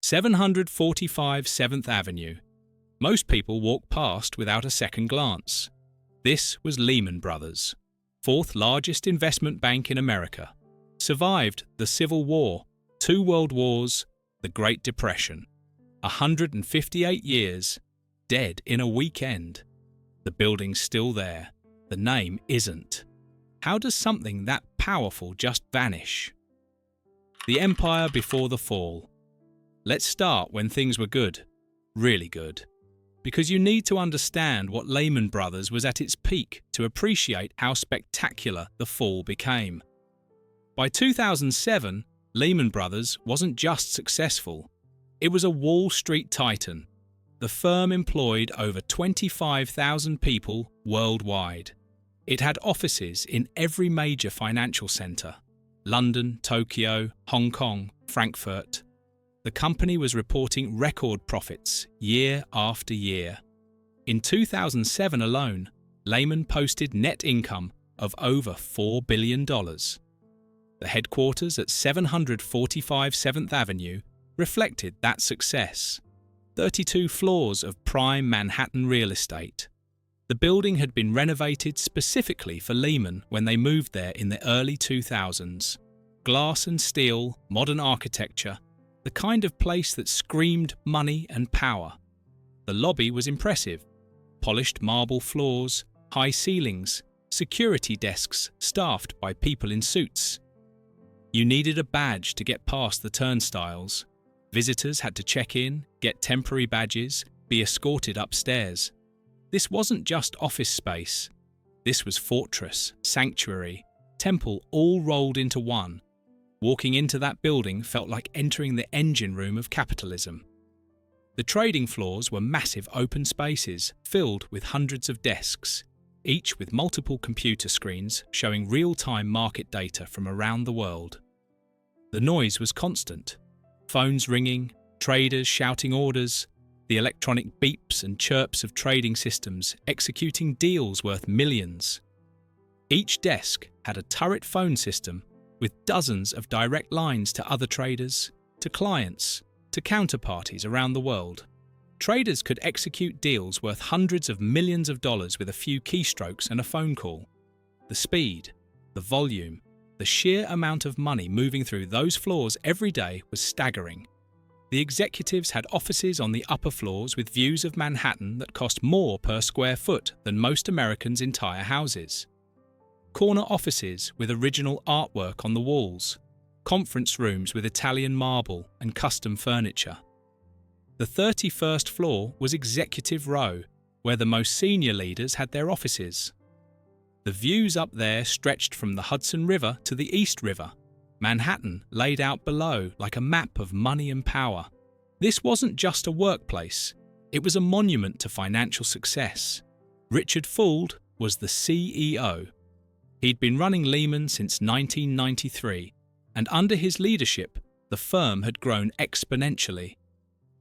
745 7th Avenue. Most people walk past without a second glance. This was Lehman Brothers, fourth largest investment bank in America. Survived the Civil War, 2 World Wars, the Great Depression. 158 years, dead in a weekend. The building's still there. The name isn't. How does something that powerful just vanish? The empire before the fall. Let's start when things were good, really good. Because you need to understand what Lehman Brothers was at its peak to appreciate how spectacular the fall became. By 2007, Lehman Brothers wasn't just successful. It was a Wall Street titan. The firm employed over 25,000 people worldwide. It had offices in every major financial center: London, Tokyo, Hong Kong, Frankfurt. The company was reporting record profits year after year. In 2007 alone, Lehman posted net income of over $4 billion. The headquarters at 745 7th Avenue reflected that success. 32 floors of prime Manhattan real estate. The building had been renovated specifically for Lehman when they moved there in the early 2000s. Glass and steel, modern architecture, the kind of place that screamed money and power. The lobby was impressive. Polished marble floors, high ceilings, security desks staffed by people in suits. You needed a badge to get past the turnstiles. Visitors had to check in, get temporary badges, be escorted upstairs. This wasn't just office space. This was fortress, sanctuary, temple all rolled into one. Walking into that building felt like entering the engine room of capitalism. The trading floors were massive open spaces filled with hundreds of desks, each with multiple computer screens showing real-time market data from around the world. The noise was constant. Phones ringing, traders shouting orders, the electronic beeps and chirps of trading systems executing deals worth millions. Each desk had a turret phone system with dozens of direct lines to other traders, to clients, to counterparties around the world. Traders could execute deals worth hundreds of millions of dollars with a few keystrokes and a phone call. The speed, the volume, the sheer amount of money moving through those floors every day was staggering. The executives had offices on the upper floors with views of Manhattan that cost more per square foot than most Americans' entire houses. Corner offices with original artwork on the walls, conference rooms with Italian marble and custom furniture. The 31st floor was Executive Row, where the most senior leaders had their offices. The views up there stretched from the Hudson River to the East River, Manhattan laid out below like a map of money and power. This wasn't just a workplace, it was a monument to financial success. Richard Fuld was the CEO. He'd been running Lehman since 1993, and under his leadership, the firm had grown exponentially.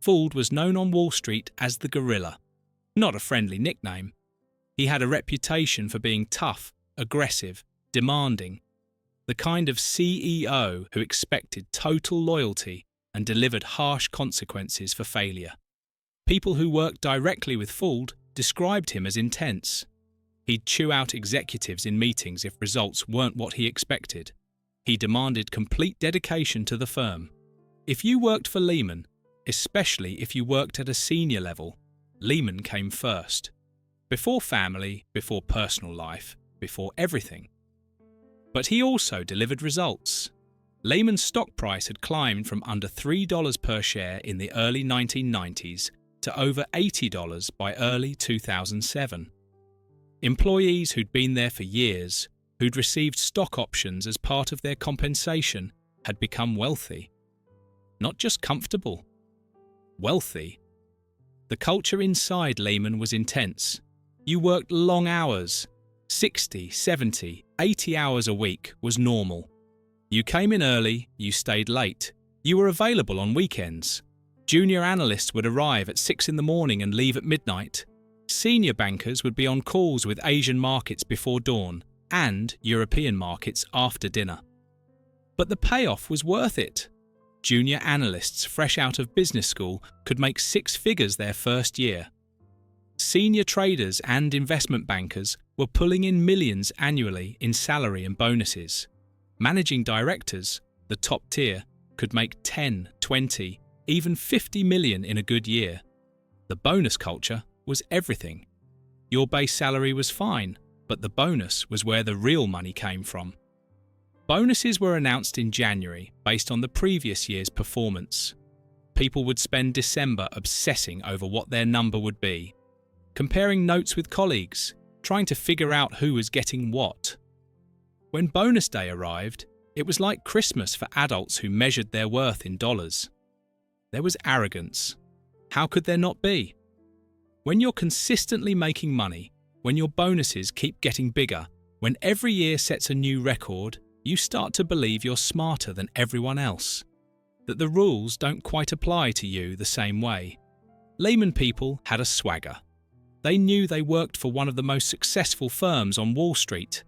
Fuld was known on Wall Street as the Gorilla, not a friendly nickname. He had a reputation for being tough, aggressive, demanding, the kind of CEO who expected total loyalty and delivered harsh consequences for failure. People who worked directly with Fuld described him as intense. He'd chew out executives in meetings if results weren't what he expected. He demanded complete dedication to the firm. If you worked for Lehman, especially if you worked at a senior level, Lehman came first. Before family, before personal life, before everything. But he also delivered results. Lehman's stock price had climbed from under $3 per share in the early 1990s to over $80 by early 2007. Employees who'd been there for years, who'd received stock options as part of their compensation, had become wealthy. Not just comfortable. Wealthy. The culture inside Lehman was intense. You worked long hours. 60, 70, 80 hours a week was normal. You came in early, you stayed late. You were available on weekends. Junior analysts would arrive at 6 in the morning and leave at midnight. Senior bankers would be on calls with Asian markets before dawn and European markets after dinner. But the payoff was worth it. junior analysts fresh out of business school could make six figures their first year. Senior traders and investment bankers were pulling in millions annually in salary and bonuses. Managing directors, the top tier, could make 10, 20, even 50 million in a good year. The bonus culture was everything. Your base salary was fine, but the bonus was where the real money came from. Bonuses were announced in January based on the previous year's performance. People would spend December obsessing over what their number would be, comparing notes with colleagues, trying to figure out who was getting what. When bonus day arrived, it was like Christmas for adults who measured their worth in dollars. There was arrogance. How could there not be? When you're consistently making money, when your bonuses keep getting bigger, when every year sets a new record, you start to believe you're smarter than everyone else, that the rules don't quite apply to you the same way. Lehman people had a swagger. They knew they worked for one of the most successful firms on Wall Street.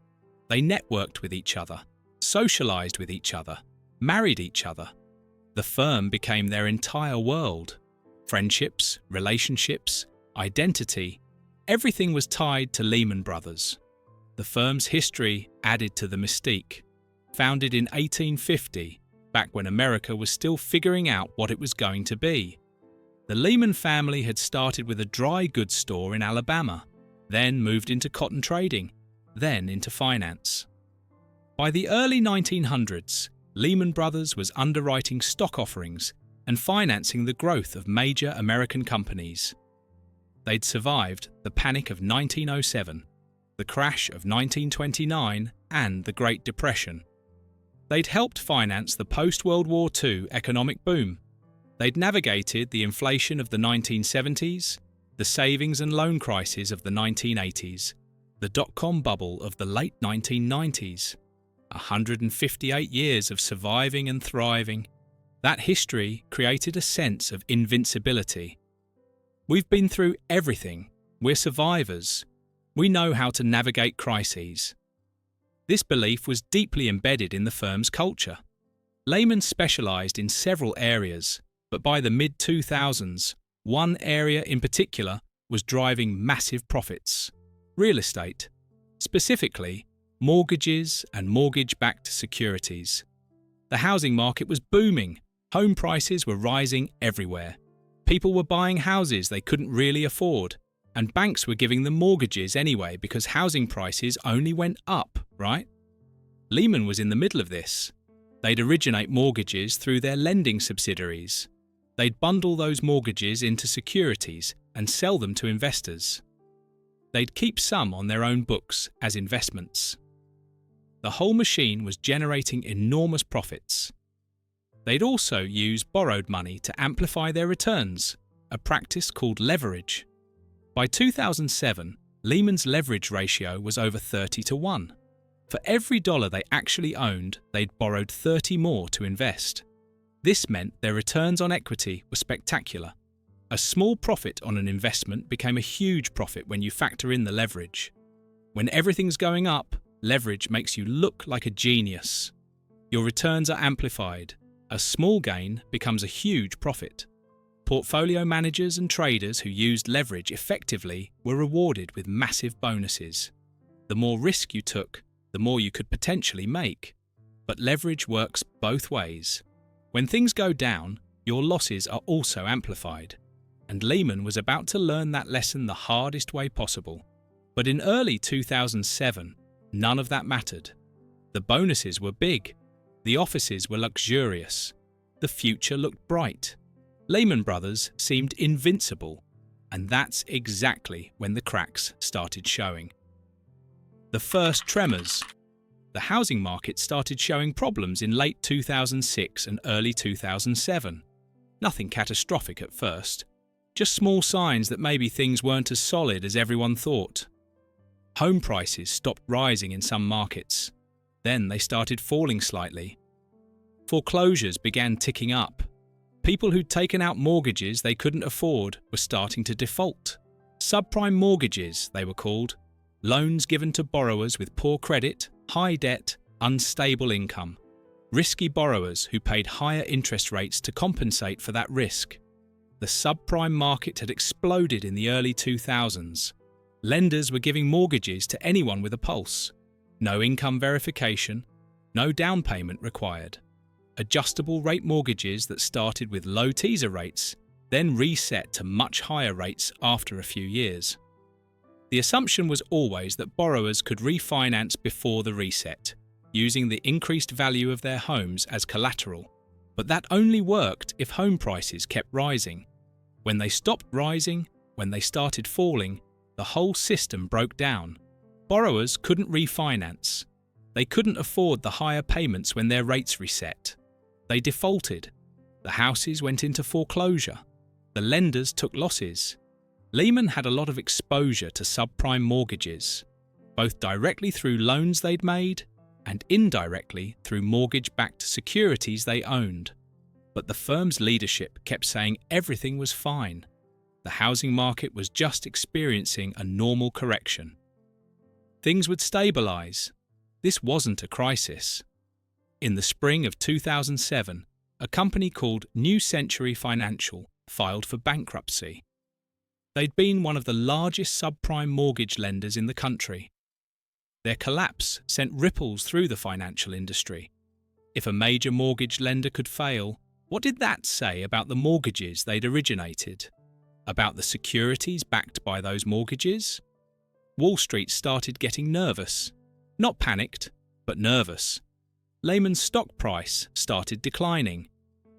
They networked with each other, socialized with each other, married each other. The firm became their entire world. Friendships, relationships, identity, everything was tied to Lehman Brothers. The firm's history added to the mystique. Founded in 1850, back when America was still figuring out what it was going to be. The Lehman family had started with a dry goods store in Alabama, then moved into cotton trading, then into finance. By the early 1900s, Lehman Brothers was underwriting stock offerings and financing the growth of major American companies. They'd survived the Panic of 1907, the crash of 1929, and the Great Depression. They'd helped finance the post-World War II economic boom. They'd navigated the inflation of the 1970s, the savings and loan crisis of the 1980s, the dot-com bubble of the late 1990s. 158 years of surviving and thriving. That history created a sense of invincibility. We've been through everything. We're survivors. We know how to navigate crises. This belief was deeply embedded in the firm's culture. Lehman specialized in several areas, but by the mid-2000s, one area in particular was driving massive profits: real estate, specifically mortgages and mortgage-backed securities. The housing market was booming. Home prices were rising everywhere. People were buying houses they couldn't really afford, and banks were giving them mortgages anyway because housing prices only went up, right? Lehman was in the middle of this. They'd originate mortgages through their lending subsidiaries. They'd bundle those mortgages into securities and sell them to investors. They'd keep some on their own books as investments. The whole machine was generating enormous profits. They'd also use borrowed money to amplify their returns, a practice called leverage. By 2007, Lehman's leverage ratio was over 30-1. For every dollar they actually owned, they'd borrowed 30 more to invest. This meant their returns on equity were spectacular. A small profit on an investment became a huge profit when you factor in the leverage. When everything's going up, leverage makes you look like a genius. Your returns are amplified. A small gain becomes a huge profit. Portfolio managers and traders who used leverage effectively were rewarded with massive bonuses. The more risk you took, the more you could potentially make. But leverage works both ways. When things go down, your losses are also amplified. And Lehman was about to learn that lesson the hardest way possible. But in early 2007, none of that mattered. The bonuses were big. The offices were luxurious. The future looked bright. Lehman Brothers seemed invincible. And that's exactly when the cracks started showing. The first tremors. The housing market started showing problems in late 2006 and early 2007. Nothing catastrophic at first. Just small signs that maybe things weren't as solid as everyone thought. Home prices stopped rising in some markets. Then they started falling slightly. Foreclosures began ticking up. People who'd taken out mortgages they couldn't afford were starting to default. Subprime mortgages, they were called. Loans given to borrowers with poor credit, high debt, unstable income. Risky borrowers who paid higher interest rates to compensate for that risk. The subprime market had exploded in the early 2000s. Lenders were giving mortgages to anyone with a pulse. No income verification, no down payment required. Adjustable rate mortgages that started with low teaser rates, then reset to much higher rates after a few years. The assumption was always that borrowers could refinance before the reset, using the increased value of their homes as collateral. But that only worked if home prices kept rising. When they stopped rising, when they started falling, the whole system broke down. Borrowers couldn't refinance. They couldn't afford the higher payments when their rates reset. They defaulted. The houses went into foreclosure. The lenders took losses. Lehman had a lot of exposure to subprime mortgages, both directly through loans they'd made and indirectly through mortgage-backed securities they owned. But the firm's leadership kept saying everything was fine. The housing market was just experiencing a normal correction. Things would stabilize. This wasn't a crisis. In the spring of 2007, a company called New Century Financial filed for bankruptcy. They'd been one of the largest subprime mortgage lenders in the country. Their collapse sent ripples through the financial industry. If a major mortgage lender could fail, what did that say about the mortgages they'd originated? About the securities backed by those mortgages? Wall Street started getting nervous. Not panicked, but nervous. Lehman's stock price started declining.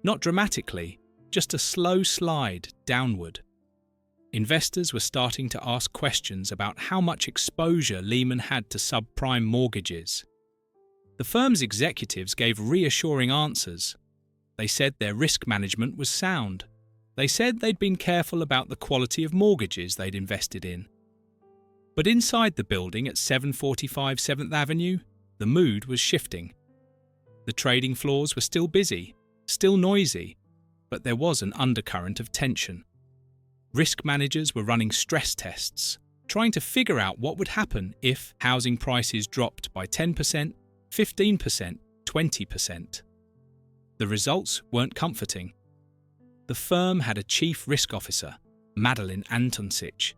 Not dramatically, just a slow slide downward. Investors were starting to ask questions about how much exposure Lehman had to subprime mortgages. The firm's executives gave reassuring answers. They said their risk management was sound. They said they'd been careful about the quality of mortgages they'd invested in. But inside the building at 745 7th Avenue, the mood was shifting. The trading floors were still busy, still noisy, but there was an undercurrent of tension. Risk managers were running stress tests, trying to figure out what would happen if housing prices dropped by 10%, 15%, 20%. The results weren't comforting. The firm had a chief risk officer, Madeline Antoncic.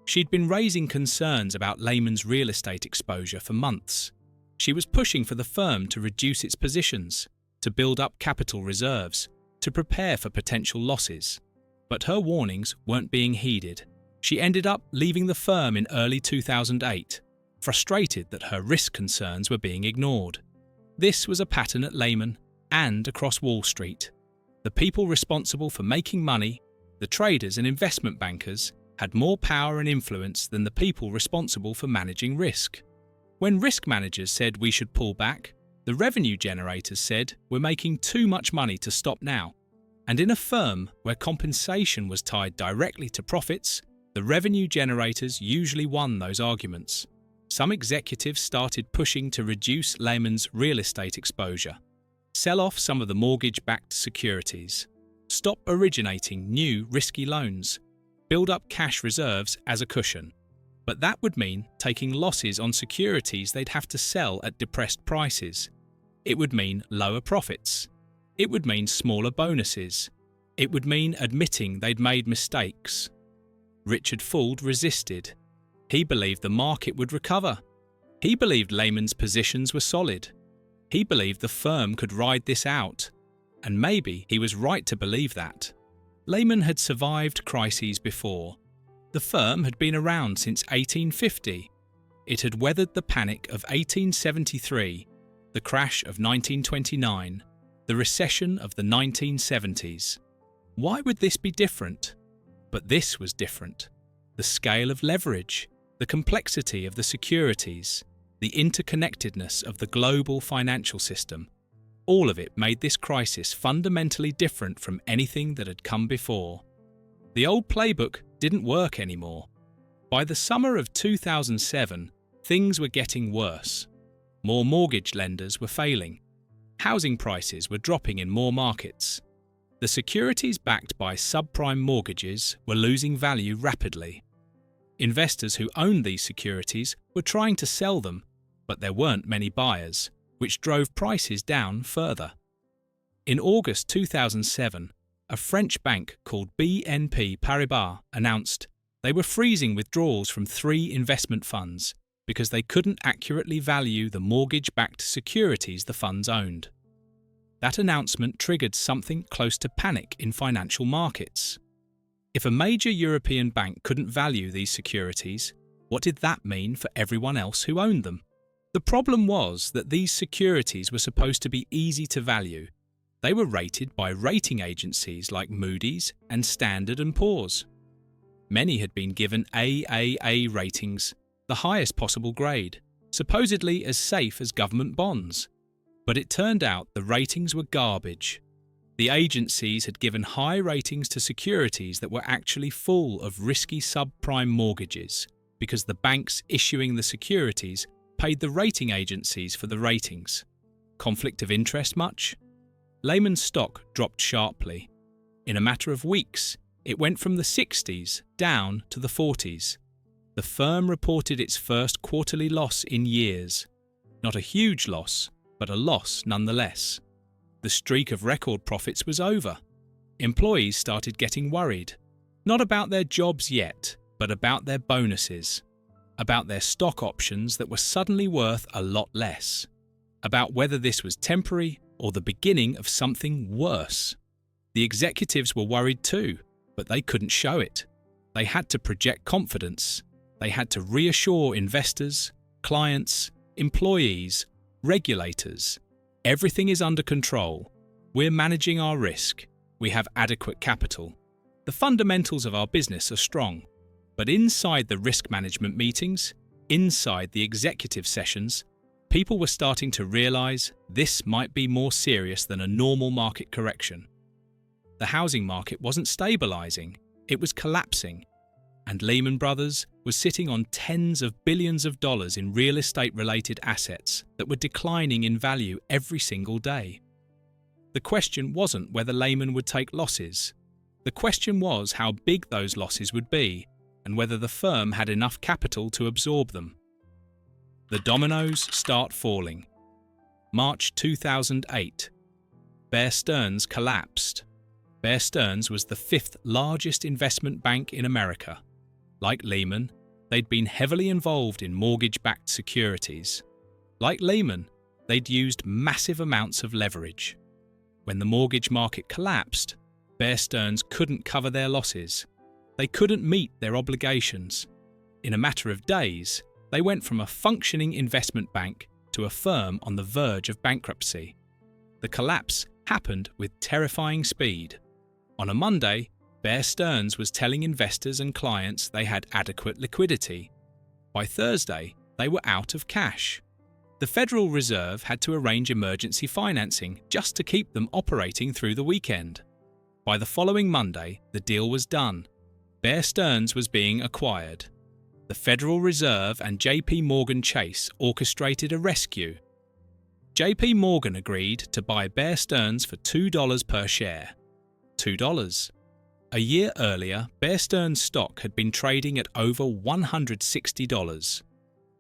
She'd been raising concerns about Lehman's real estate exposure for months. She was pushing for the firm to reduce its positions, to build up capital reserves, to prepare for potential losses. But her warnings weren't being heeded. She ended up leaving the firm in early 2008, frustrated that her risk concerns were being ignored. This was a pattern at Lehman and across Wall Street. The people responsible for making money, the traders and investment bankers, had more power and influence than the people responsible for managing risk. When risk managers said we should pull back, the revenue generators said we're making too much money to stop now. And in a firm where compensation was tied directly to profits, the revenue generators usually won those arguments. Some executives started pushing to reduce Lehman's real estate exposure, sell off some of the mortgage-backed securities, stop originating new risky loans, build up cash reserves as a cushion. But that would mean taking losses on securities they'd have to sell at depressed prices. It would mean lower profits. It would mean smaller bonuses. It would mean admitting they'd made mistakes. Richard Fuld resisted. He believed the market would recover. He believed Lehman's positions were solid. He believed the firm could ride this out. And maybe he was right to believe that. Lehman had survived crises before. The firm had been around since 1850. It had weathered the panic of 1873, the crash of 1929, the recession of the 1970s. Why would this be different? But this was different. The scale of leverage, the complexity of the securities, the interconnectedness of the global financial system, all of it made this crisis fundamentally different from anything that had come before. The old playbook didn't work anymore. By the summer of 2007, things were getting worse. More mortgage lenders were failing. Housing prices were dropping in more markets. The securities backed by subprime mortgages were losing value rapidly. Investors who owned these securities were trying to sell them, but there weren't many buyers. which drove prices down further. In August 2007, a French bank called BNP Paribas announced they were freezing withdrawals from 3 investment funds because they couldn't accurately value the mortgage-backed securities the funds owned. That announcement triggered something close to panic in financial markets. If a major European bank couldn't value these securities, what did that mean for everyone else who owned them? The problem was that these securities were supposed to be easy to value. They were rated by rating agencies like Moody's and Standard & Poor's. Many had been given AAA ratings, the highest possible grade, supposedly as safe as government bonds. But it turned out the ratings were garbage. The agencies had given high ratings to securities that were actually full of risky subprime mortgages because the banks issuing the securities paid the rating agencies for the ratings. Conflict of interest much? Lehman's stock dropped sharply. In a matter of weeks, it went from the 60s down to the 40s. The firm reported its first quarterly loss in years. Not a huge loss, but a loss nonetheless. The streak of record profits was over. Employees started getting worried. Not about their jobs yet, but about their bonuses. About their stock options that were suddenly worth a lot less. About whether this was temporary or the beginning of something worse. The executives were worried too, but they couldn't show it. They had to project confidence. They had to reassure investors, clients, employees, regulators. Everything is under control. We're managing our risk. We have adequate capital. The fundamentals of our business are strong. But inside the risk management meetings, inside the executive sessions, people were starting to realize this might be more serious than a normal market correction. The housing market wasn't stabilizing, it was collapsing. And Lehman Brothers was sitting on tens of billions of dollars in real estate-related assets that were declining in value every single day. The question wasn't whether Lehman would take losses. The question was how big those losses would be and whether the firm had enough capital to absorb them. The dominoes start falling. March 2008. Bear Stearns collapsed. Bear Stearns was the 5th largest investment bank in America. Like Lehman, they'd been heavily involved in mortgage-backed securities. Like Lehman, they'd used massive amounts of leverage. When the mortgage market collapsed, Bear Stearns couldn't cover their losses. They couldn't meet their obligations. In a matter of days, they went from a functioning investment bank to a firm on the verge of bankruptcy. The collapse happened with terrifying speed. On a Monday, Bear Stearns was telling investors and clients they had adequate liquidity. By Thursday, they were out of cash. The Federal Reserve had to arrange emergency financing just to keep them operating through the weekend. By the following Monday, the deal was done. Bear Stearns was being acquired. The Federal Reserve and JP Morgan Chase orchestrated a rescue. JP Morgan agreed to buy Bear Stearns for $2 per share. $2. A year earlier, Bear Stearns stock had been trading at over $160.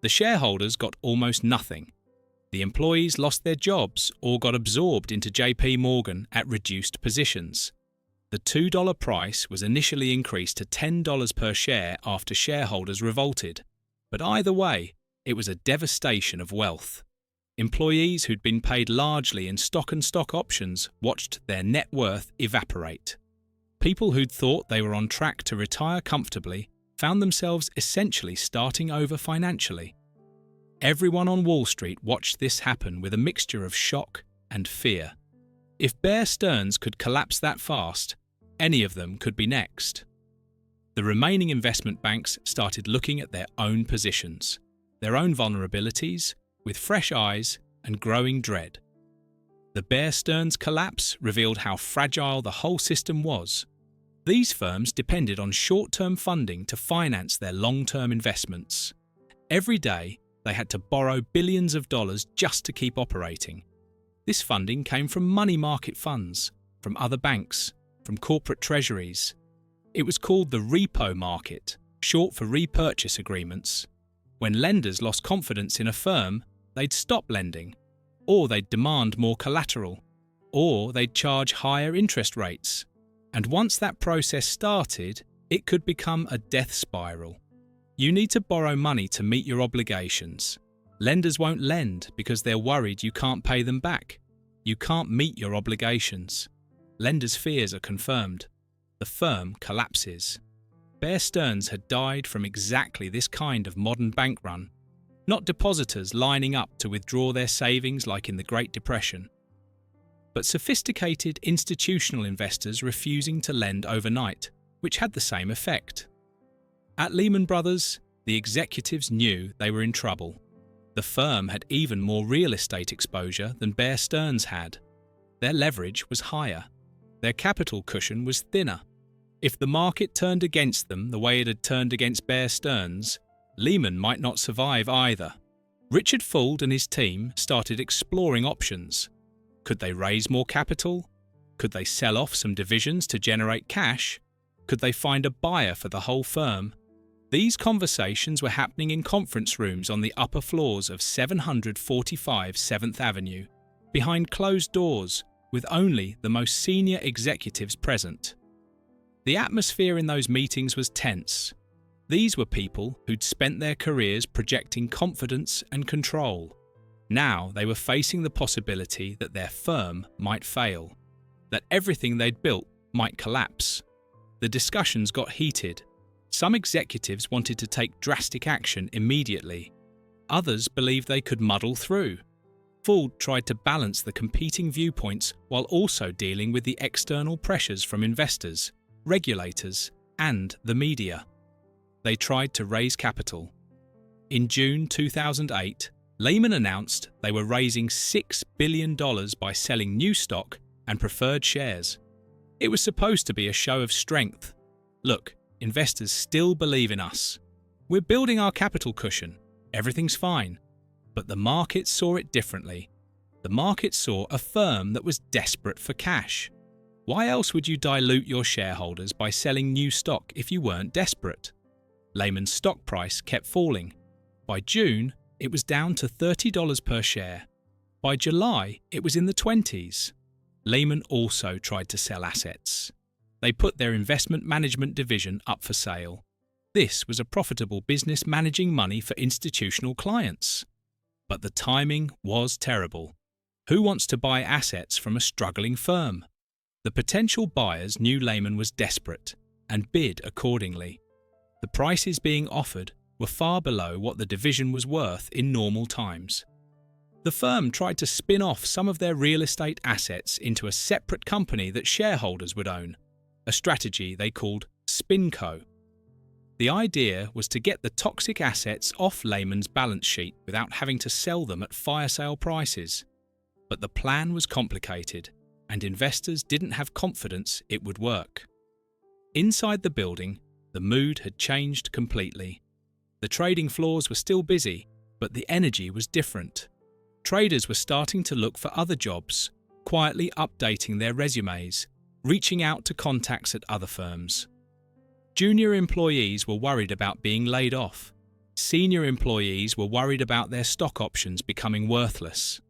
The shareholders got almost nothing. The employees lost their jobs or got absorbed into JP Morgan at reduced positions. The $2 price was initially increased to $10 per share after shareholders revolted. But either way, it was a devastation of wealth. Employees who'd been paid largely in stock and stock options watched their net worth evaporate. People who'd thought they were on track to retire comfortably found themselves essentially starting over financially. Everyone on Wall Street watched this happen with a mixture of shock and fear. If Bear Stearns could collapse that fast, any of them could be next. The remaining investment banks started looking at their own positions, their own vulnerabilities, with fresh eyes and growing dread. The Bear Stearns collapse revealed how fragile the whole system was. These firms depended on short-term funding to finance their long-term investments. Every day, they had to borrow billions of dollars just to keep operating. This funding came from money market funds, from other banks, from corporate treasuries. It was called the repo market, short for repurchase agreements. When lenders lost confidence in a firm, they'd stop lending. or they'd demand more collateral, or they'd charge higher interest rates. And once that process started, it could become a death spiral. You need to borrow money to meet your obligations. Lenders won't lend because they're worried you can't pay them back. You can't meet your obligations. Lenders' fears are confirmed. The firm collapses. Bear Stearns had died from exactly this kind of modern bank run, not depositors lining up to withdraw their savings like in the Great Depression, but sophisticated institutional investors refusing to lend overnight, which had the same effect. At Lehman Brothers, the executives knew they were in trouble. The firm had even more real estate exposure than Bear Stearns had. Their leverage was higher. Their capital cushion was thinner. If the market turned against them the way it had turned against Bear Stearns, Lehman might not survive either. Richard Fuld and his team started exploring options. Could they raise more capital? Could they sell off some divisions to generate cash? Could they find a buyer for the whole firm? These conversations were happening in conference rooms on the upper floors of 745 7th Avenue, behind closed doors, with only the most senior executives present. The atmosphere in those meetings was tense. These were people who'd spent their careers projecting confidence and control. Now they were facing the possibility that their firm might fail, that everything they'd built might collapse. The discussions got heated. Some executives wanted to take drastic action immediately. Others believed they could muddle through. Fuld tried to balance the competing viewpoints while also dealing with the external pressures from investors, regulators, and the media. They tried to raise capital. In June 2008, Lehman announced they were raising $6 billion by selling new stock and preferred shares. It was supposed to be a show of strength. Look, investors still believe in us. We're building our capital cushion. Everything's fine. But the market saw it differently. The market saw a firm that was desperate for cash. Why else would you dilute your shareholders by selling new stock if you weren't desperate? Lehman's stock price kept falling. By June, it was down to $30 per share. By July, it was in the 20s. Lehman also tried to sell assets. They put their investment management division up for sale. This was a profitable business managing money for institutional clients. But the timing was terrible. Who wants to buy assets from a struggling firm? The potential buyers knew Lehman was desperate and bid accordingly. The prices being offered were far below what the division was worth in normal times. The firm tried to spin off some of their real estate assets into a separate company that shareholders would own, a strategy they called SpinCo. The idea was to get the toxic assets off Lehman's balance sheet without having to sell them at fire sale prices. But the plan was complicated, and investors didn't have confidence it would work. Inside the building, the mood had changed completely. The trading floors were still busy, but the energy was different. Traders were starting to look for other jobs, quietly updating their resumes, reaching out to contacts at other firms. Junior employees were worried about being laid off. Senior employees were worried about their stock options becoming worthless.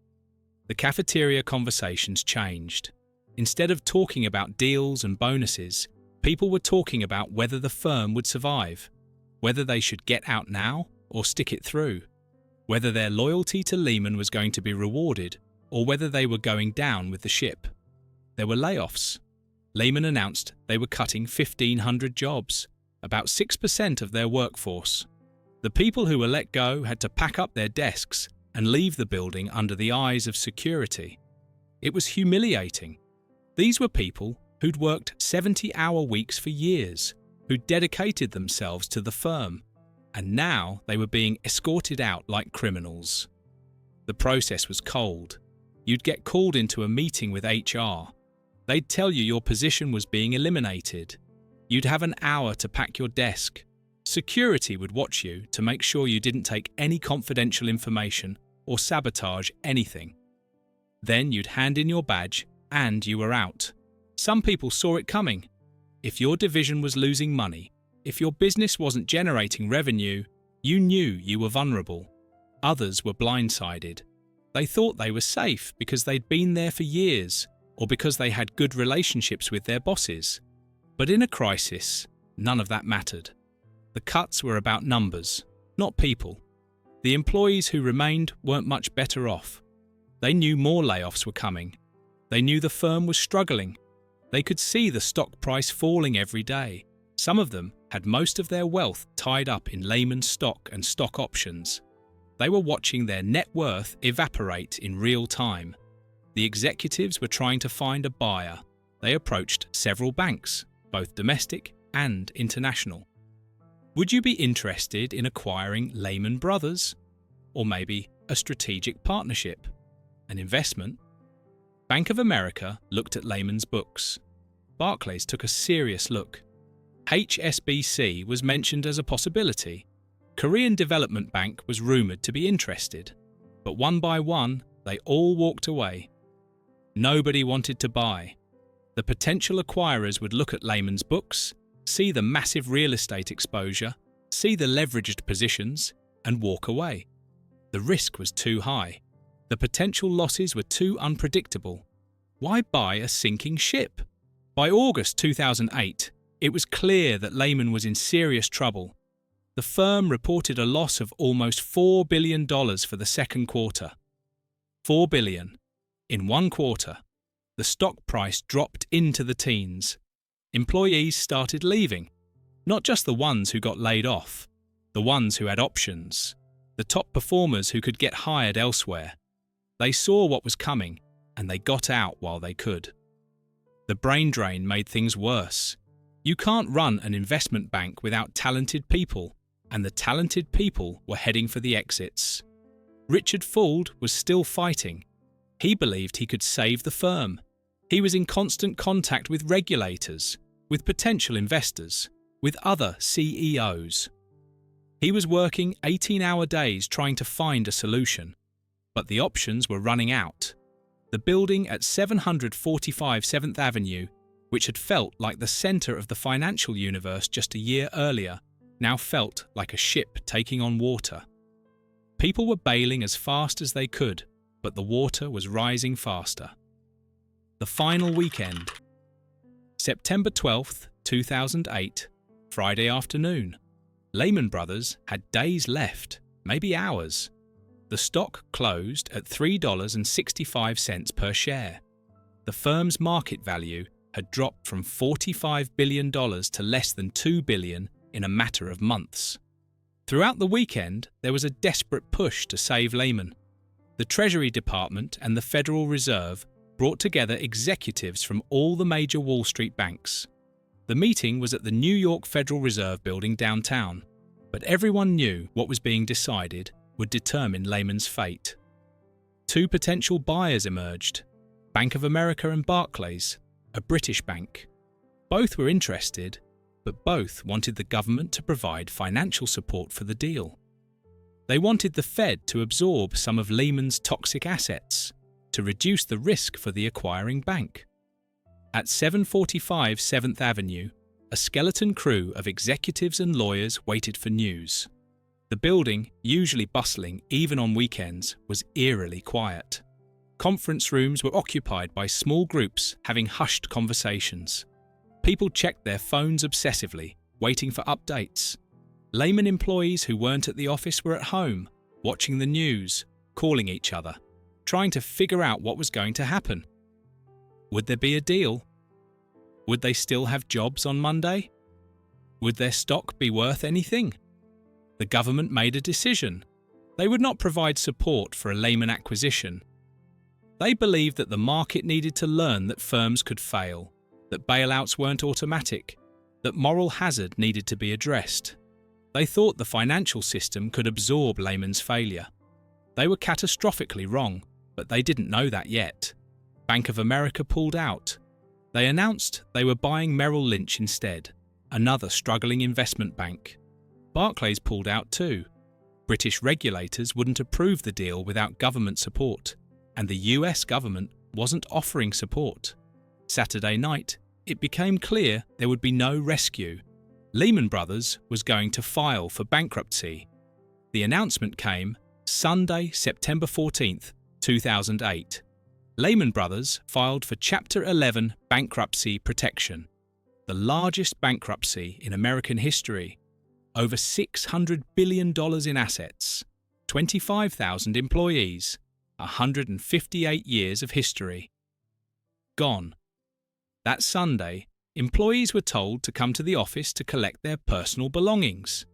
The cafeteria conversations changed. Instead of talking about deals and bonuses, people were talking about whether the firm would survive, whether they should get out now or stick it through, whether their loyalty to Lehman was going to be rewarded or whether they were going down with the ship. There were layoffs. Lehman announced they were cutting 1,500 jobs, about 6% of their workforce. The people who were let go had to pack up their desks and leave the building under the eyes of security. It was humiliating. These were people who'd worked 70-hour weeks for years, who'd dedicated themselves to the firm, and now they were being escorted out like criminals. The process was cold. You'd get called into a meeting with HR. They'd tell you your position was being eliminated. You'd have an hour to pack your desk. Security would watch you to make sure you didn't take any confidential information or sabotage anything. Then you'd hand in your badge and you were out. Some people saw it coming. If your division was losing money, if your business wasn't generating revenue, you knew you were vulnerable. Others were blindsided. They thought they were safe because they'd been there for years or because they had good relationships with their bosses. But in a crisis, none of that mattered. The cuts were about numbers, not people. The employees who remained weren't much better off. They knew more layoffs were coming. They knew the firm was struggling. They could see the stock price falling every day. Some of them had most of their wealth tied up in Lehman stock and stock options. They were watching their net worth evaporate in real time. The executives were trying to find a buyer. They approached several banks, both domestic and international. Would you be interested in acquiring Lehman Brothers? Or maybe a strategic partnership? An investment? Bank of America looked at Lehman's books. Barclays took a serious look. HSBC was mentioned as a possibility. Korean Development Bank was rumoured to be interested. But one by one, they all walked away. Nobody wanted to buy. The potential acquirers would look at Lehman's books, see the massive real estate exposure, see the leveraged positions, and walk away. The risk was too high. The potential losses were too unpredictable. Why buy a sinking ship? By August 2008, it was clear that Lehman was in serious trouble. The firm reported a loss of almost $4 billion for the second quarter. $4 billion. In one quarter. The stock price dropped into the teens. Employees started leaving. Not just the ones who got laid off. The ones who had options. The top performers who could get hired elsewhere. They saw what was coming, and they got out while they could. The brain drain made things worse. You can't run an investment bank without talented people, and the talented people were heading for the exits. Richard Fuld was still fighting. He believed he could save the firm. He was in constant contact with regulators, with potential investors, with other CEOs. He was working 18-hour days trying to find a solution. But the options were running out. The building at 745 7th Avenue, which had felt like the centre of the financial universe just a year earlier, now felt like a ship taking on water. People were bailing as fast as they could, but the water was rising faster. The final weekend. September 12th, 2008, Friday afternoon. Lehman Brothers had days left, maybe hours. The stock closed at $3.65 per share. The firm's market value had dropped from $45 billion to less than $2 billion in a matter of months. Throughout the weekend, there was a desperate push to save Lehman. The Treasury Department and the Federal Reserve brought together executives from all the major Wall Street banks. The meeting was at the New York Federal Reserve Building downtown, but everyone knew what was being decided would determine Lehman's fate. Two potential buyers emerged, Bank of America and Barclays, a British bank. Both were interested, but both wanted the government to provide financial support for the deal. They wanted the Fed to absorb some of Lehman's toxic assets, to reduce the risk for the acquiring bank. At 745 7th Avenue, a skeleton crew of executives and lawyers waited for news. The building, usually bustling even on weekends, was eerily quiet. Conference rooms were occupied by small groups having hushed conversations. People checked their phones obsessively, waiting for updates. Lehman employees who weren't at the office were at home, watching the news, calling each other, trying to figure out what was going to happen. Would there be a deal? Would they still have jobs on Monday? Would their stock be worth anything? The government made a decision. They would not provide support for a Lehman acquisition. They believed that the market needed to learn that firms could fail, that bailouts weren't automatic, that moral hazard needed to be addressed. They thought the financial system could absorb Lehman's failure. They were catastrophically wrong, but they didn't know that yet. Bank of America pulled out. They announced they were buying Merrill Lynch instead, another struggling investment bank. Barclays pulled out too. British regulators wouldn't approve the deal without government support, and the US government wasn't offering support. Saturday night, it became clear there would be no rescue. Lehman Brothers was going to file for bankruptcy. The announcement came Sunday, September 14th, 2008. Lehman Brothers filed for Chapter 11 bankruptcy protection, the largest bankruptcy in American history. Over $600 billion in assets, 25,000 employees, 158 years of history. Gone. That Sunday, employees were told to come to the office to collect their personal belongings.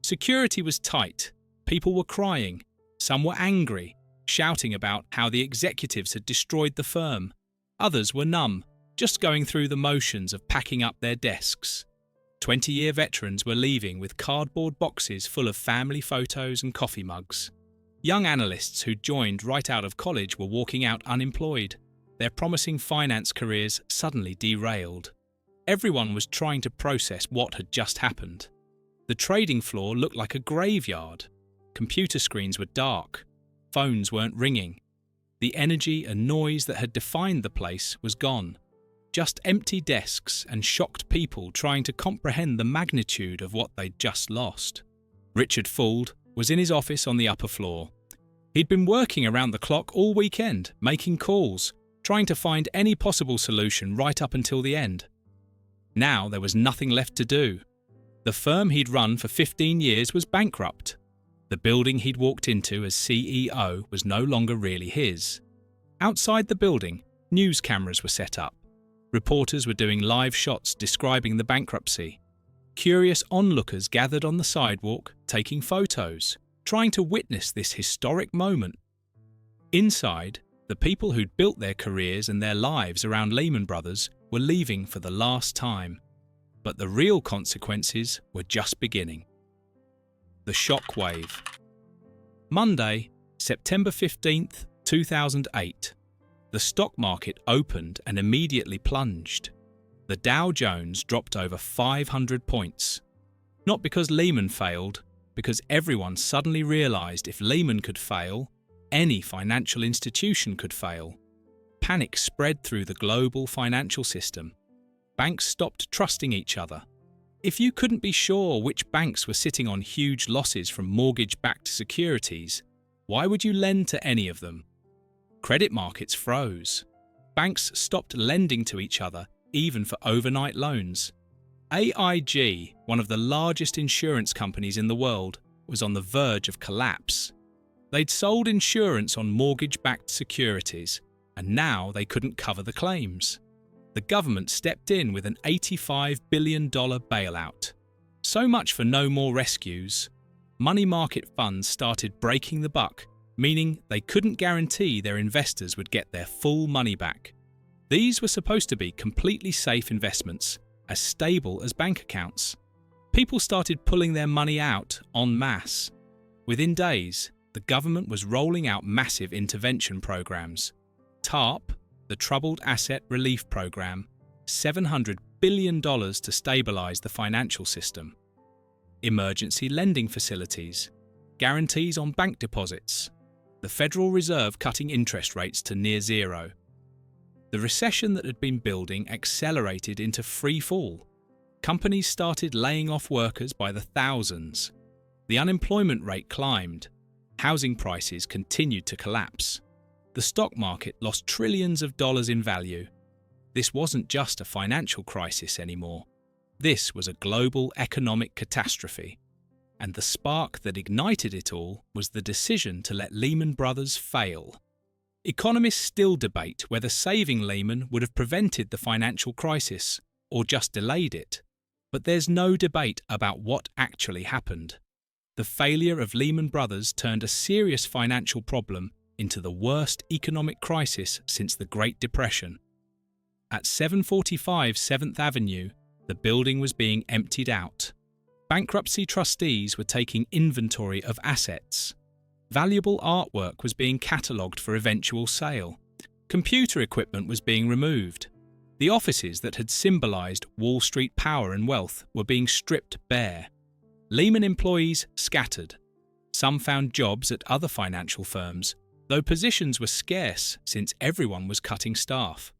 Security was tight, people were crying, some were angry, shouting about how the executives had destroyed the firm. Others were numb, just going through the motions of packing up their desks. 20-year veterans were leaving with cardboard boxes full of family photos and coffee mugs. Young analysts who joined right out of college were walking out unemployed, their promising finance careers suddenly derailed. Everyone was trying to process what had just happened. The trading floor looked like a graveyard. Computer screens were dark. Phones weren't ringing. The energy and noise that had defined the place was gone. Just empty desks and shocked people trying to comprehend the magnitude of what they'd just lost. Richard Fuld was in his office on the upper floor. He'd been working around the clock all weekend, making calls, trying to find any possible solution right up until the end. Now there was nothing left to do. The firm he'd run for 15 years was bankrupt. The building he'd walked into as CEO was no longer really his. Outside the building, news cameras were set up. Reporters were doing live shots describing the bankruptcy. Curious onlookers gathered on the sidewalk, taking photos, trying to witness this historic moment. Inside, the people who'd built their careers and their lives around Lehman Brothers were leaving for the last time. But the real consequences were just beginning. The shock wave. Monday, September 15th, 2008. The stock market opened and immediately plunged. The Dow Jones dropped over 500 points. Not because Lehman failed, because everyone suddenly realized if Lehman could fail, any financial institution could fail. Panic spread through the global financial system. Banks stopped trusting each other. If you couldn't be sure which banks were sitting on huge losses from mortgage-backed securities, why would you lend to any of them? Credit markets froze. Banks stopped lending to each other, even for overnight loans. AIG, one of the largest insurance companies in the world, was on the verge of collapse. They'd sold insurance on mortgage-backed securities, and now they couldn't cover the claims. The government stepped in with an $85 billion bailout. So much for no more rescues. Money market funds started breaking the buck, meaning they couldn't guarantee their investors would get their full money back. These were supposed to be completely safe investments, as stable as bank accounts. People started pulling their money out en masse. Within days, the government was rolling out massive intervention programs. TARP, the Troubled Asset Relief Program, $700 billion to stabilize the financial system. Emergency lending facilities, guarantees on bank deposits, the Federal Reserve cutting interest rates to near zero. The recession that had been building accelerated into free fall. Companies started laying off workers by the thousands. The unemployment rate climbed. Housing prices continued to collapse. The stock market lost trillions of dollars in value. This wasn't just a financial crisis anymore. This was a global economic catastrophe. And the spark that ignited it all was the decision to let Lehman Brothers fail. Economists still debate whether saving Lehman would have prevented the financial crisis or just delayed it. But there's no debate about what actually happened. The failure of Lehman Brothers turned a serious financial problem into the worst economic crisis since the Great Depression. At 745 7th Avenue, the building was being emptied out. Bankruptcy trustees were taking inventory of assets. Valuable artwork was being catalogued for eventual sale. Computer equipment was being removed. The offices that had symbolized Wall Street power and wealth were being stripped bare. Lehman employees scattered. Some found jobs at other financial firms, though positions were scarce since everyone was cutting staff.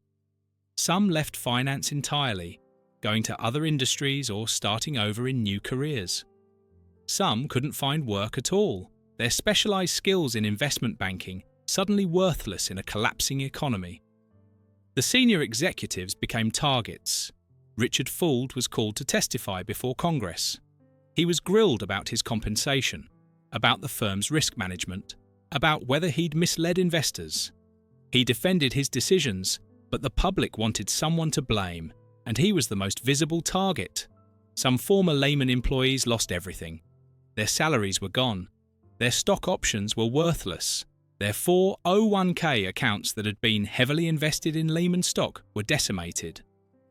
Some left finance entirely, going to other industries or starting over in new careers. Some couldn't find work at all. Their specialized skills in investment banking suddenly worthless in a collapsing economy. The senior executives became targets. Richard Fuld was called to testify before Congress. He was grilled about his compensation, about the firm's risk management, about whether he'd misled investors. He defended his decisions, but the public wanted someone to blame, and he was the most visible target. Some former Lehman employees lost everything. Their salaries were gone. Their stock options were worthless. Their 401k accounts that had been heavily invested in Lehman stock were decimated.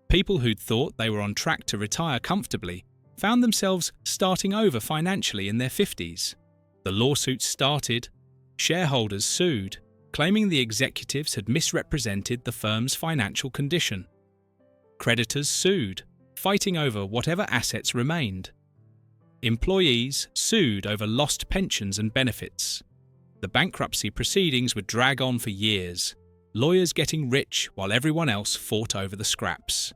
People who'd thought they were on track to retire comfortably found themselves starting over financially in their 50s. The lawsuits started. Shareholders sued, claiming the executives had misrepresented the firm's financial condition. Creditors sued, fighting over whatever assets remained. Employees sued over lost pensions and benefits. The bankruptcy proceedings would drag on for years, lawyers getting rich while everyone else fought over the scraps.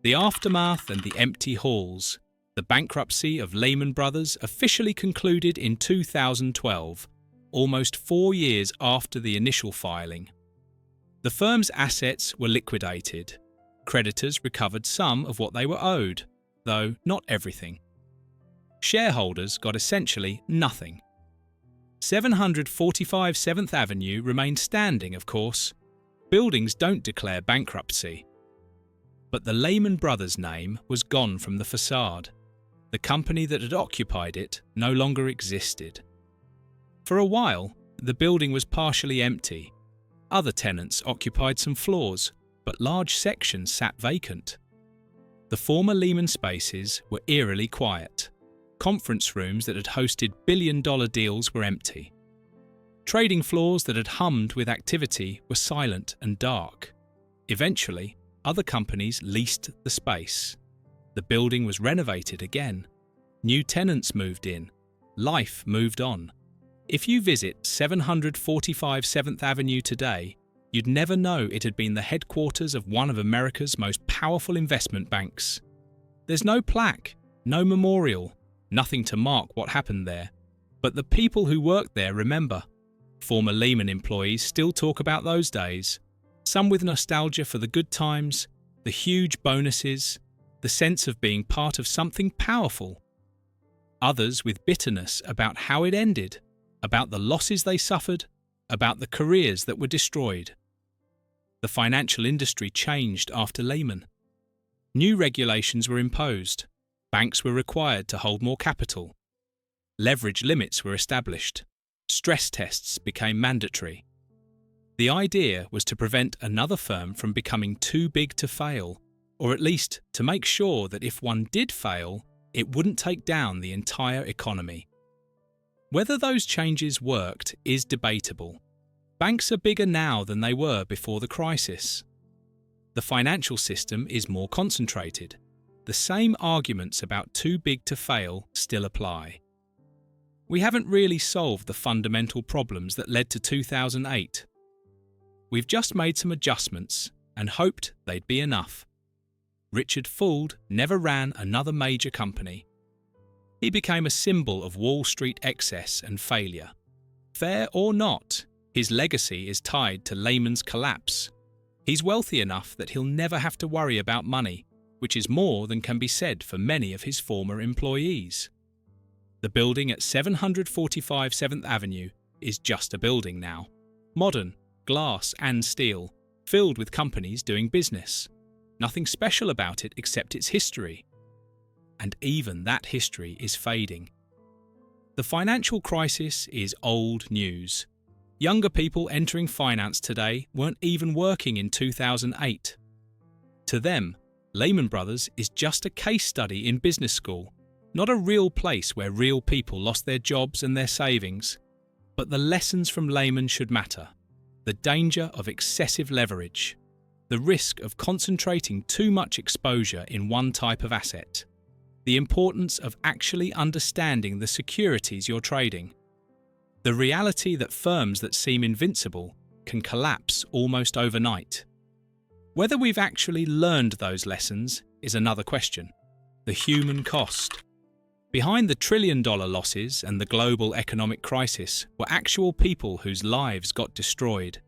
The aftermath and the empty halls. The bankruptcy of Lehman Brothers officially concluded in 2012, almost 4 years after the initial filing. The firm's assets were liquidated. Creditors recovered some of what they were owed, though not everything. Shareholders got essentially nothing. 745 7th Avenue remained standing, of course. Buildings don't declare bankruptcy. But the Lehman Brothers name was gone from the facade. The company that had occupied it no longer existed. For a while, the building was partially empty. Other tenants occupied some floors, but large sections sat vacant. The former Lehman spaces were eerily quiet. Conference rooms that had hosted billion-dollar deals were empty. Trading floors that had hummed with activity were silent and dark. Eventually, other companies leased the space. The building was renovated again. New tenants moved in. Life moved on. If you visit 745 7th Avenue today, you'd never know it had been the headquarters of one of America's most powerful investment banks. There's no plaque, no memorial, nothing to mark what happened there. But the people who worked there remember. Former Lehman employees still talk about those days, some with nostalgia for the good times, the huge bonuses, the sense of being part of something powerful. Others with bitterness about how it ended, about the losses they suffered, about the careers that were destroyed. The financial industry changed after Lehman. New regulations were imposed. Banks were required to hold more capital. Leverage limits were established. Stress tests became mandatory. The idea was to prevent another firm from becoming too big to fail, or at least to make sure that if one did fail, it wouldn't take down the entire economy. Whether those changes worked is debatable. Banks are bigger now than they were before the crisis. The financial system is more concentrated. The same arguments about too big to fail still apply. We haven't really solved the fundamental problems that led to 2008. We've just made some adjustments and hoped they'd be enough. Richard Fuld never ran another major company. He became a symbol of Wall Street excess and failure. Fair or not, his legacy is tied to Lehman's collapse. He's wealthy enough that he'll never have to worry about money, which is more than can be said for many of his former employees. The building at 745 7th Avenue is just a building now. Modern, glass and steel, filled with companies doing business. Nothing special about it except its history. And even that history is fading. The financial crisis is old news. Younger people entering finance today weren't even working in 2008. To them, Lehman Brothers is just a case study in business school, not a real place where real people lost their jobs and their savings. But the lessons from Lehman should matter. The danger of excessive leverage, the risk of concentrating too much exposure in one type of asset, the importance of actually understanding the securities you're trading, the reality that firms that seem invincible can collapse almost overnight. Whether we've actually learned those lessons is another question. The human cost. Behind the trillion-dollar losses and the global economic crisis were actual people whose lives got destroyed.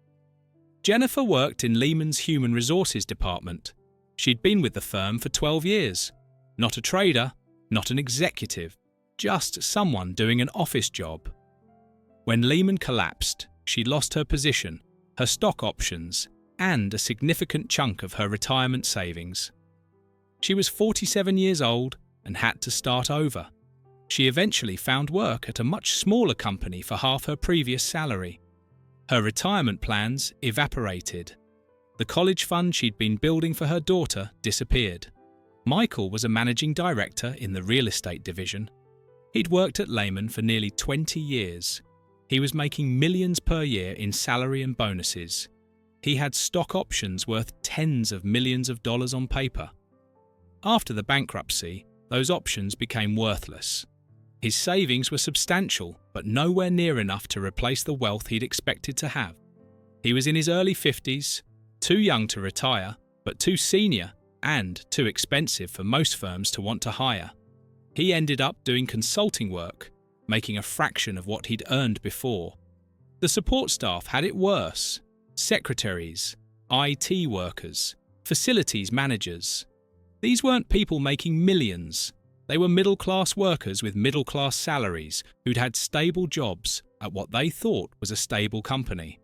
Jennifer worked in Lehman's human resources department. She'd been with the firm for 12 years. Not a trader, not an executive, just someone doing an office job. When Lehman collapsed, she lost her position, her stock options, and a significant chunk of her retirement savings. She was 47 years old and had to start over. She eventually found work at a much smaller company for half her previous salary. Her retirement plans evaporated. The college fund she'd been building for her daughter disappeared. Michael was a managing director in the real estate division. He'd worked at Lehman for nearly 20 years. He was making millions per year in salary and bonuses. He had stock options worth tens of millions of dollars on paper. After the bankruptcy, those options became worthless. His savings were substantial, but nowhere near enough to replace the wealth he'd expected to have. He was in his early 50s, too young to retire, but too senior and too expensive for most firms to want to hire. He ended up doing consulting work, making a fraction of what he'd earned before. The support staff had it worse. Secretaries, IT workers, facilities managers. These weren't people making millions. They were middle-class workers with middle-class salaries who'd had stable jobs at what they thought was a stable company.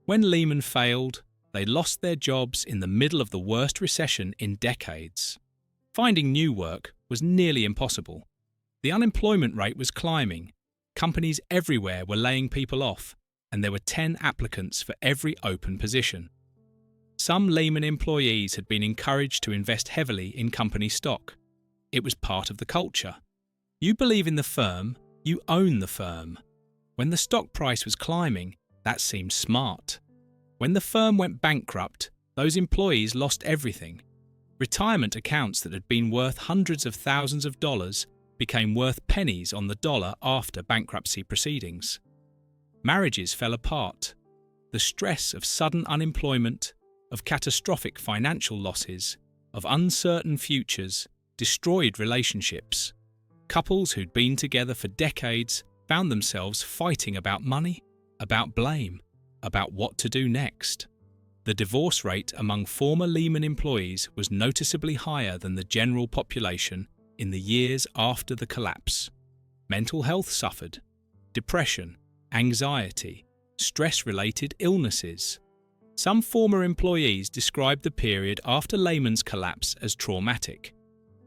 When Lehman failed, they lost their jobs in the middle of the worst recession in decades. Finding new work was nearly impossible. The unemployment rate was climbing. Companies everywhere were laying people off, and there were 10 applicants for every open position. Some Lehman employees had been encouraged to invest heavily in company stock. It was part of the culture. You believe in the firm, you own the firm. When the stock price was climbing, that seemed smart. When the firm went bankrupt, those employees lost everything. Retirement accounts that had been worth hundreds of thousands of dollars became worth pennies on the dollar after bankruptcy proceedings. Marriages fell apart. The stress of sudden unemployment, of catastrophic financial losses, of uncertain futures, destroyed relationships. Couples who'd been together for decades found themselves fighting about money, about blame, about what to do next. The divorce rate among former Lehman employees was noticeably higher than the general population in the years after the collapse. Mental health suffered. Depression, anxiety, stress-related illnesses. Some former employees described the period after Lehman's collapse as traumatic.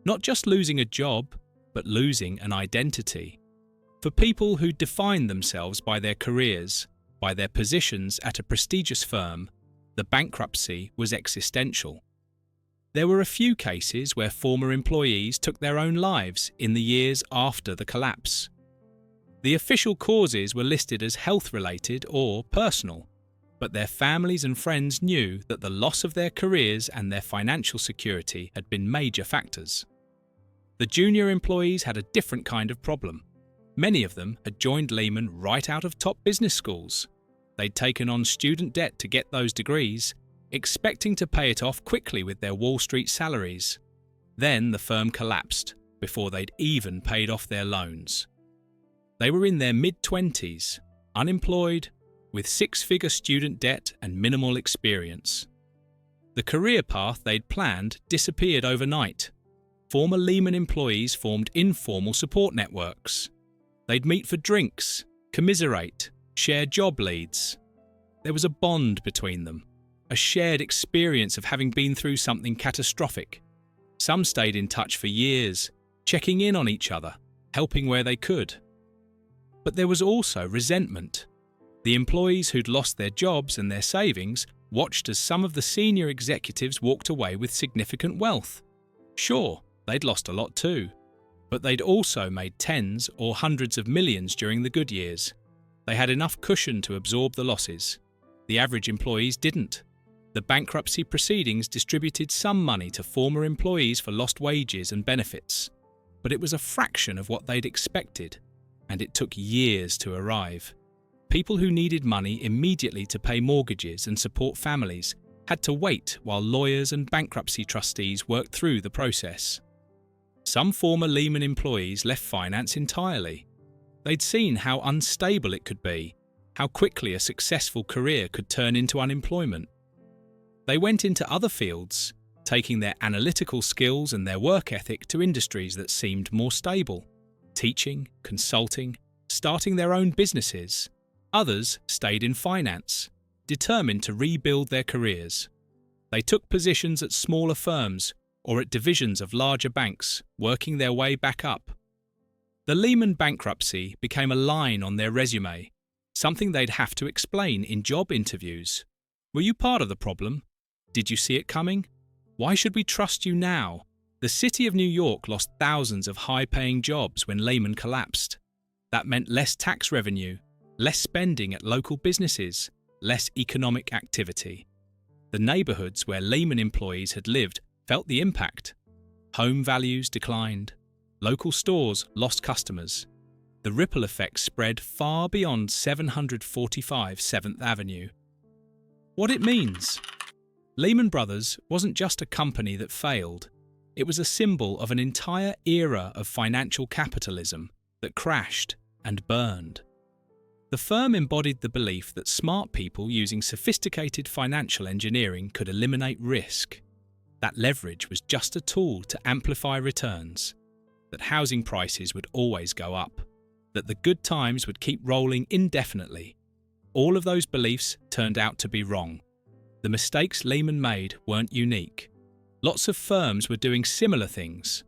Not just losing a job, but losing an identity. For people who defined themselves by their careers, by their positions at a prestigious firm, the bankruptcy was existential. There were a few cases where former employees took their own lives in the years after the collapse. The official causes were listed as health-related or personal, but their families and friends knew that the loss of their careers and their financial security had been major factors. The junior employees had a different kind of problem. Many of them had joined Lehman right out of top business schools. They'd taken on student debt to get those degrees, expecting to pay it off quickly with their Wall Street salaries. Then the firm collapsed before they'd even paid off their loans. They were in their mid-20s, unemployed, with six-figure student debt and minimal experience. The career path they'd planned disappeared overnight. Former Lehman employees formed informal support networks. They'd meet for drinks, commiserate, share job leads. There was a bond between them, a shared experience of having been through something catastrophic. Some stayed in touch for years, checking in on each other, helping where they could. But there was also resentment. The employees who'd lost their jobs and their savings watched as some of the senior executives walked away with significant wealth. Sure, they'd lost a lot too, but they'd also made tens or hundreds of millions during the good years. They had enough cushion to absorb the losses. The average employees didn't. The bankruptcy proceedings distributed some money to former employees for lost wages and benefits, but it was a fraction of what they'd expected, and it took years to arrive. People who needed money immediately to pay mortgages and support families had to wait while lawyers and bankruptcy trustees worked through the process. Some former Lehman employees left finance entirely. They'd seen how unstable it could be, how quickly a successful career could turn into unemployment. They went into other fields, taking their analytical skills and their work ethic to industries that seemed more stable, teaching, consulting, starting their own businesses. Others stayed in finance, determined to rebuild their careers. They took positions at smaller firms or at divisions of larger banks, working their way back up. The Lehman bankruptcy became a line on their resume, something they'd have to explain in job interviews. Were you part of the problem? Did you see it coming? Why should we trust you now? The city of New York lost thousands of high-paying jobs when Lehman collapsed. That meant less tax revenue, less spending at local businesses, less economic activity. The neighborhoods where Lehman employees had lived felt the impact. Home values declined. Local stores lost customers. The ripple effects spread far beyond 745 7th Avenue. What it means? Lehman Brothers wasn't just a company that failed. It was a symbol of an entire era of financial capitalism that crashed and burned. The firm embodied the belief that smart people using sophisticated financial engineering could eliminate risk. That leverage was just a tool to amplify returns. That housing prices would always go up. That the good times would keep rolling indefinitely. All of those beliefs turned out to be wrong. The mistakes Lehman made weren't unique. Lots of firms were doing similar things.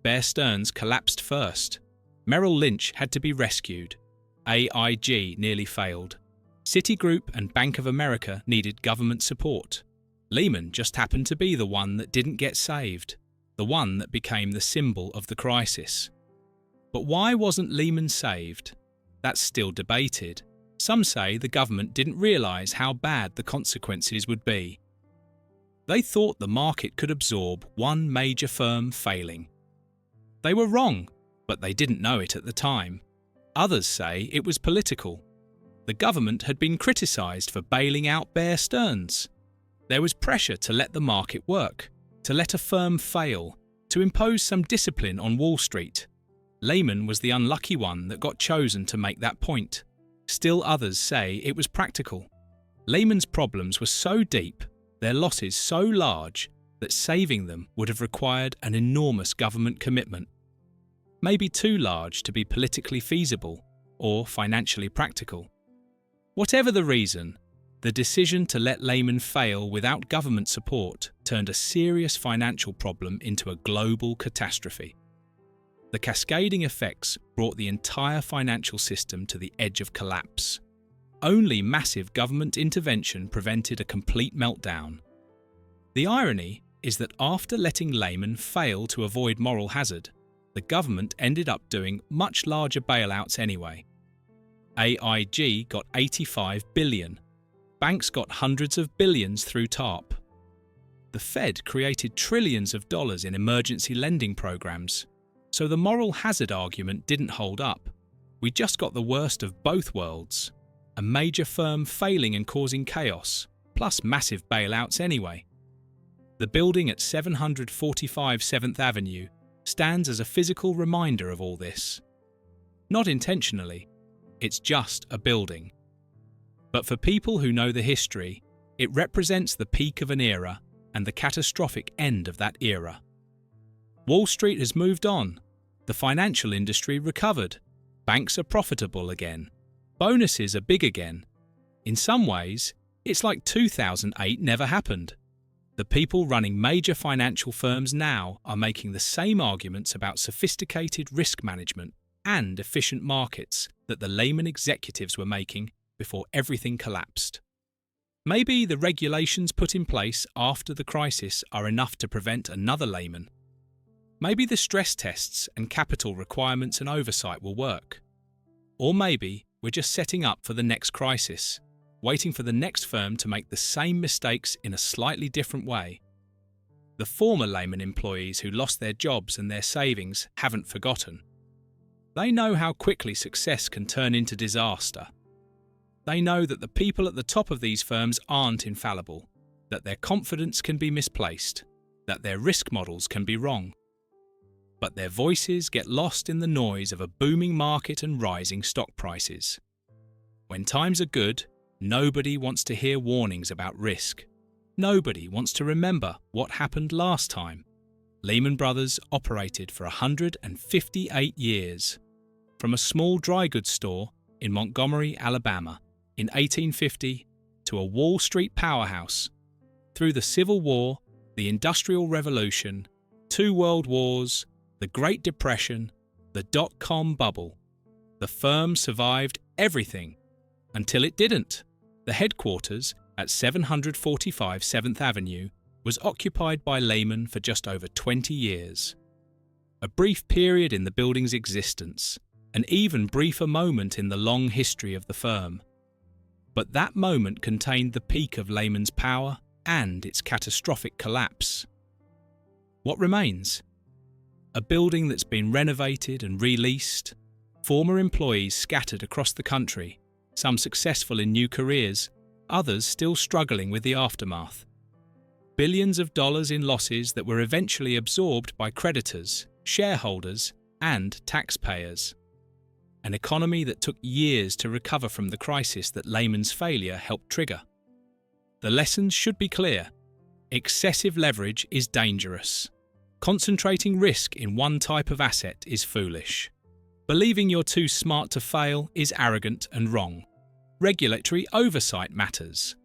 Bear Stearns collapsed first. Merrill Lynch had to be rescued. AIG nearly failed. Citigroup and Bank of America needed government support. Lehman just happened to be the one that didn't get saved, the one that became the symbol of the crisis. But why wasn't Lehman saved? That's still debated. Some say the government didn't realise how bad the consequences would be. They thought the market could absorb one major firm failing. They were wrong, but they didn't know it at the time. Others say it was political. The government had been criticised for bailing out Bear Stearns. There was pressure to let the market work, to let a firm fail, to impose some discipline on Wall Street. Lehman was the unlucky one that got chosen to make that point. Still others say it was practical. Lehman's problems were so deep, their losses so large, that saving them would have required an enormous government commitment. Maybe too large to be politically feasible or financially practical. Whatever the reason, the decision to let Lehman fail without government support turned a serious financial problem into a global catastrophe. The cascading effects brought the entire financial system to the edge of collapse. Only massive government intervention prevented a complete meltdown. The irony is that after letting Lehman fail to avoid moral hazard, the government ended up doing much larger bailouts anyway. AIG got $85 billion. Banks got hundreds of billions through TARP. The Fed created trillions of dollars in emergency lending programs. So the moral hazard argument didn't hold up. We just got the worst of both worlds. A major firm failing and causing chaos, plus massive bailouts anyway. The building at 745 7th Avenue stands as a physical reminder of all this. Not intentionally, it's just a building. But for people who know the history, it represents the peak of an era and the catastrophic end of that era. Wall Street has moved on. The financial industry recovered. Banks are profitable again. Bonuses are big again. In some ways, it's like 2008 never happened. The people running major financial firms now are making the same arguments about sophisticated risk management and efficient markets that the Lehman executives were making before everything collapsed. Maybe the regulations put in place after the crisis are enough to prevent another Lehman. Maybe the stress tests and capital requirements and oversight will work. Or maybe we're just setting up for the next crisis, waiting for the next firm to make the same mistakes in a slightly different way. The former Lehman employees who lost their jobs and their savings haven't forgotten. They know how quickly success can turn into disaster. They know that the people at the top of these firms aren't infallible, that their confidence can be misplaced, that their risk models can be wrong. but their voices get lost in the noise of a booming market and rising stock prices. When times are good, nobody wants to hear warnings about risk. Nobody wants to remember what happened last time. Lehman Brothers operated for 158 years, from a small dry goods store in Montgomery, Alabama, in 1850 to a Wall Street powerhouse. Through the Civil War, the Industrial Revolution, 2 World Wars, the Great Depression, the dot-com bubble, the firm survived everything until it didn't. The headquarters at 745 7th Avenue was occupied by Lehman for just over 20 years. A brief period in the building's existence, an even briefer moment in the long history of the firm. But that moment contained the peak of Lehman's power and its catastrophic collapse. What remains? A building that's been renovated and re-leased, former employees scattered across the country, some successful in new careers, others still struggling with the aftermath. Billions of dollars in losses that were eventually absorbed by creditors, shareholders, and taxpayers. An economy that took years to recover from the crisis that Lehman's failure helped trigger. The lessons should be clear. Excessive leverage is dangerous. Concentrating risk in one type of asset is foolish. Believing you're too smart to fail is arrogant and wrong. Regulatory oversight matters.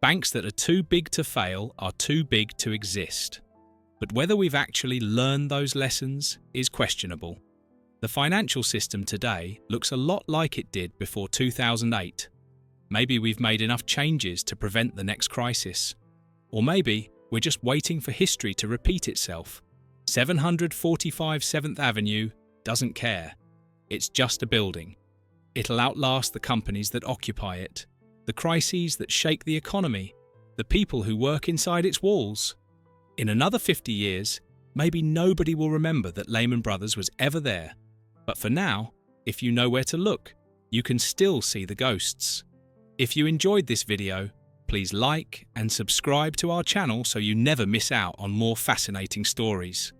Banks that are too big to fail are too big to exist. But whether we've actually learned those lessons is questionable. The financial system today looks a lot like it did before 2008. Maybe we've made enough changes to prevent the next crisis. Or maybe we're just waiting for history to repeat itself. 745 7th Avenue doesn't care. It's just a building. It'll outlast the companies that occupy it, the crises that shake the economy, the people who work inside its walls. In another 50 years, maybe nobody will remember that Lehman Brothers was ever there. But for now, if you know where to look, you can still see the ghosts. If you enjoyed this video, please like and subscribe to our channel so you never miss out on more fascinating stories.